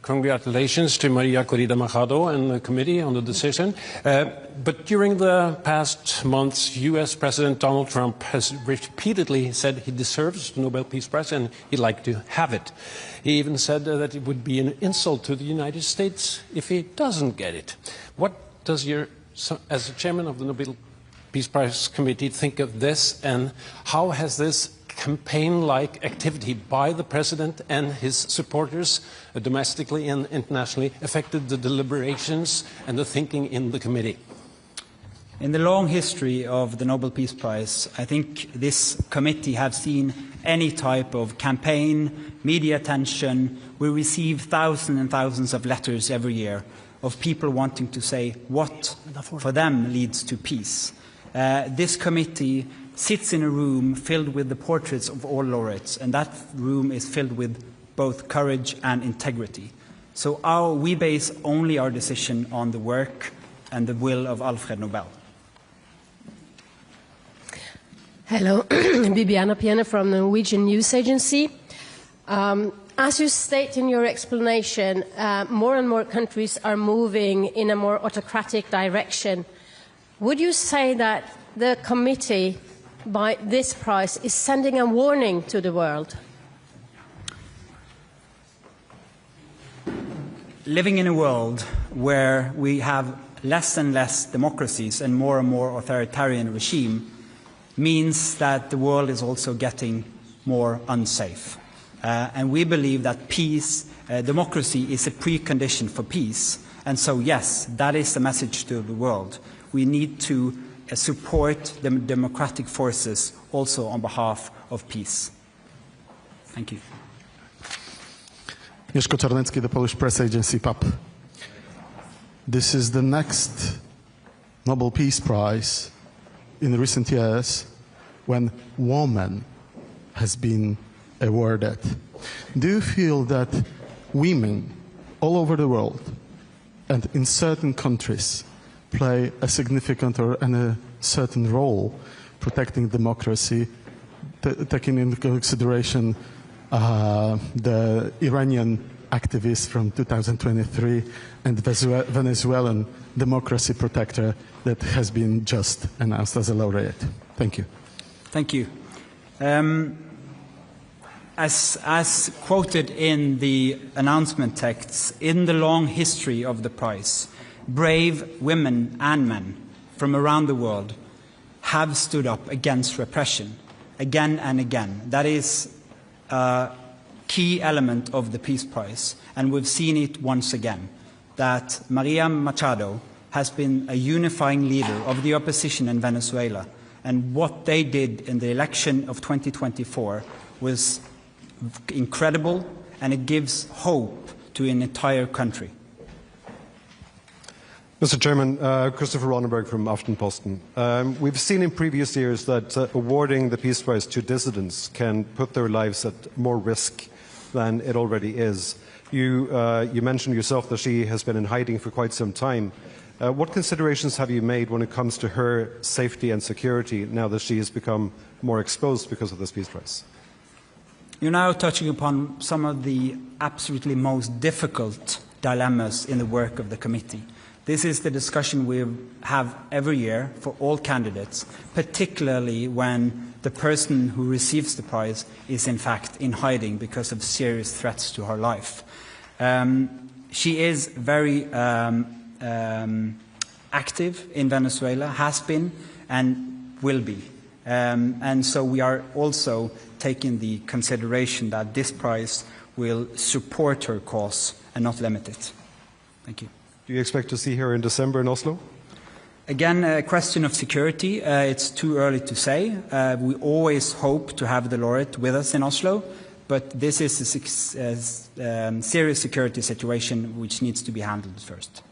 congratulations to Maria Corina Machado and the committee on the decision. But during the past months, US President Donald Trump has repeatedly said he deserves the Nobel Peace Prize and he'd like to have it. He even said that it would be an insult to the United States if he doesn't get it. What does as the chairman of the Nobel Peace Prize Committee think of this, and how has this campaign-like activity by the President and his supporters, domestically and internationally, affected the deliberations and the thinking in the committee? In the long history of the Nobel Peace Prize, I think this committee has seen any type of campaign, media attention. We receive thousands and thousands of letters every year of people wanting to say what for them leads to peace. This committee sits in a room filled with the portraits of all laureates, and that room is filled with both courage and integrity. So we base only our decision on the work and the will of Alfred Nobel. Hello, Bibiana Piena from the Norwegian News Agency. As you state in your explanation, more and more countries are moving in a more autocratic direction. Would you say that the committee, by this prize, is sending a warning to the world? Living in a world where we have less and less democracies and more authoritarian regime means that the world is also getting more unsafe. And we believe that peace, democracy is a precondition for peace. And so, yes, that is the message to the world. We need to support the democratic forces also on behalf of peace. Thank you. Mieszko Czarnecki, the Polish press agency, PAP. This is the next Nobel Peace Prize in recent years when woman has been awarded. Do you feel that women all over the world and in certain countries play a significant and a certain role protecting democracy, taking into consideration the Iranian activist from 2023 and the Venezuelan democracy protector that has been just announced as a laureate? Thank you. Thank you. As quoted in the announcement texts, in the long history of the prize, brave women and men from around the world have stood up against repression again and again. That is a key element of the Peace Prize, and we've seen it once again, that Maria Machado has been a unifying leader of the opposition in Venezuela, and what they did in the election of 2024 was incredible, and it gives hope to an entire country. Mr. Chairman, Christopher Ronenberg from Aftenposten. We've seen in previous years that awarding the Peace Prize to dissidents can put their lives at more risk than it already is. You mentioned yourself that she has been in hiding for quite some time. What considerations have you made when it comes to her safety and security now that she has become more exposed because of this Peace Prize? You're now touching upon some of the absolutely most difficult dilemmas in the work of the committee. This is the discussion we have every year for all candidates, particularly when the person who receives the prize is in fact in hiding because of serious threats to her life. She is very active in Venezuela, has been and will be. And so we are also taking the consideration that this prize will support her cause and not limit it. Thank you. Do you expect to see her in December in Oslo? Again, a question of security. It's too early to say. We always hope to have the laureate with us in Oslo, but this is a serious security situation which needs to be handled first.